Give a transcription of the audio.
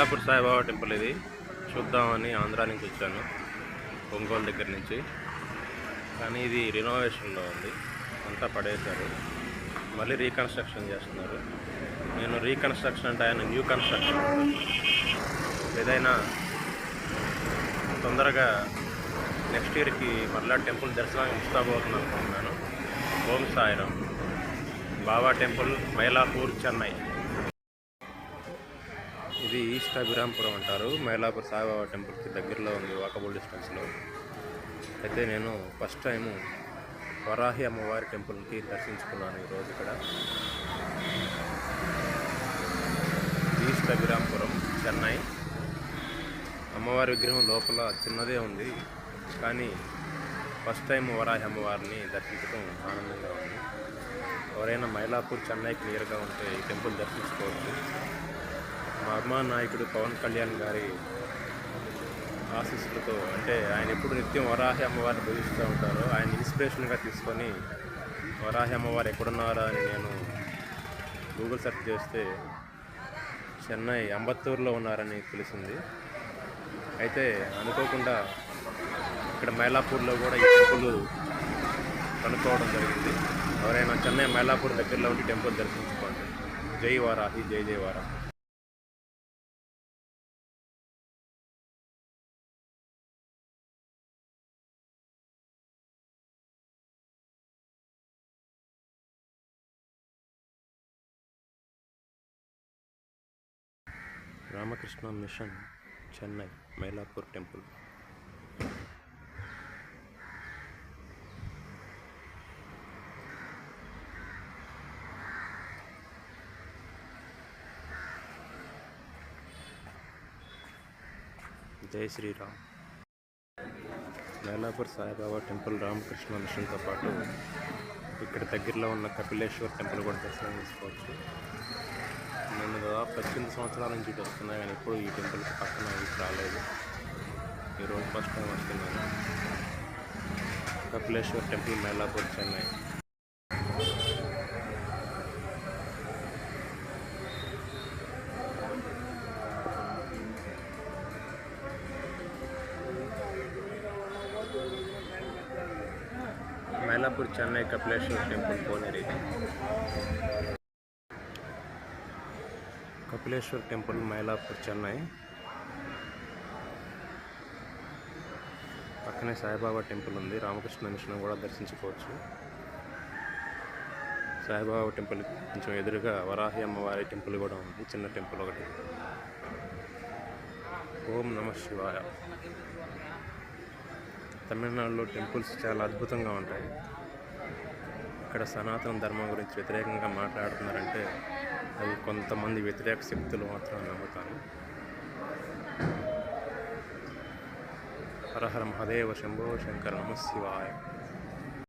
Mylapore Saibaba temple ఇది చూద్దామని ఆంధ్రా నుంచి వచ్చాను, ఒంగోలు దగ్గర నుంచి. కానీ ఇది రినోవేషన్లో ఉంది, అంతా పడేశారు, మళ్ళీ రీకన్స్ట్రక్షన్ చేస్తున్నారు. నేను రీకన్స్ట్రక్షన్ అంటే ఆయన న్యూ కన్స్ట్రక్షన్. ఏదైనా తొందరగా నెక్స్ట్ ఇయర్కి మళ్ళా టెంపుల్ దర్శనానికి ఇస్తాబోతున్నాను అనుకుంటున్నాను. ఓం సాయిరామ్. బాబా టెంపుల్, మైలాపూర్, చెన్నై. ఇది ఈస్ట్ అభిరాంపురం అంటారు. మైలాపూర్ సాయిబాబా టెంపుల్కి దగ్గరలో ఉంది, వాకబుల్ డిస్టెన్స్లో. అయితే నేను ఫస్ట్ టైము వరాహి అమ్మవారి టెంపుల్కి దర్శించుకున్నాను ఈరోజు ఇక్కడ. ఈస్ట్ అభిరాంపురం, చెన్నై. అమ్మవారి విగ్రహం లోపల చిన్నదే ఉంది, కానీ ఫస్ట్ టైం వరాహి అమ్మవారిని దర్శించడం ఆనందంగా ఉంది. ఎవరైనా మైలాపూర్, చెన్నైకి నియర్గా ఉంటే ఈ టెంపుల్ దర్శించుకోవచ్చు. మా అభిమాన నాయకుడు పవన్ కళ్యాణ్ గారి ఆశీస్సులతో, అంటే ఆయన ఎప్పుడు నిత్యం వరాహి అమ్మవారిని పూజిస్తూ ఉంటారో, ఆయన ఇన్స్పిరేషన్గా తీసుకొని వరాహి అమ్మవారు ఎక్కడున్నారా అని నేను గూగుల్ సెర్చ్ చేస్తే చెన్నై అంబత్తూరులో ఉన్నారని తెలిసింది. అయితే అనుకోకుండా ఇక్కడ మైలాపూర్లో కూడా ఈ టెంపుల్ కనుక్కోవడం జరిగింది. ఎవరైనా చెన్నై మైలాపూర్ దగ్గరలో ఉండి టెంపుల్ దర్శించుకోండి. జై వారాహి, జై జై వారాహి. Ramakrishna mission, Chennai, Mylapore temple. జై శ్రీరామ్. మైలాపూర్ సాయిబాబా టెంపుల్, రామకృష్ణ మిషన్తో పాటు ఇక్కడ దగ్గరలో ఉన్న కపిలేశ్వర్ టెంపుల్ కూడా దర్శనం చేసుకోవచ్చు. నేను దాదాపు 18 సంవత్సరాల నుంచి ఇటు వస్తున్నా, కానీ ఎప్పుడు ఈ టెంపుల్కి పక్కన ఇటు రాలేదు. ఈరోజు ఫస్ట్ టైం వస్తున్నాను. కపిలేశ్వర్ టెంపుల్, మైలాపూర్, చెన్నై. మైలాపూర్, చెన్నై, కపిలేశ్వర్ టెంపుల్, కోనేరు. కపిలేశ్వర్ టెంపుల్, మైలాపూర్, చెన్నై. పక్కనే సాయిబాబా టెంపుల్ ఉంది. రామకృష్ణ మిషన్ కూడా దర్శించుకోవచ్చు. సాయిబాబా టెంపుల్ కొంచెం ఎదురుగా వరాహి అమ్మవారి టెంపుల్ కూడా ఉంది, చిన్న టెంపుల్ ఒకటి. ఓం నమ శివాయ. తమిళనాడులో టెంపుల్స్ చాలా అద్భుతంగా ఉంటాయి. ఇక్కడ సనాతన ధర్మం గురించి వ్యతిరేకంగా మాట్లాడుతున్నారంటే అవి కొంతమంది వ్యతిరేక శక్తులు మాత్రం నమ్ముతాను. హర హర మహాదేవ, శంభో శంకర, నమ శివాయ.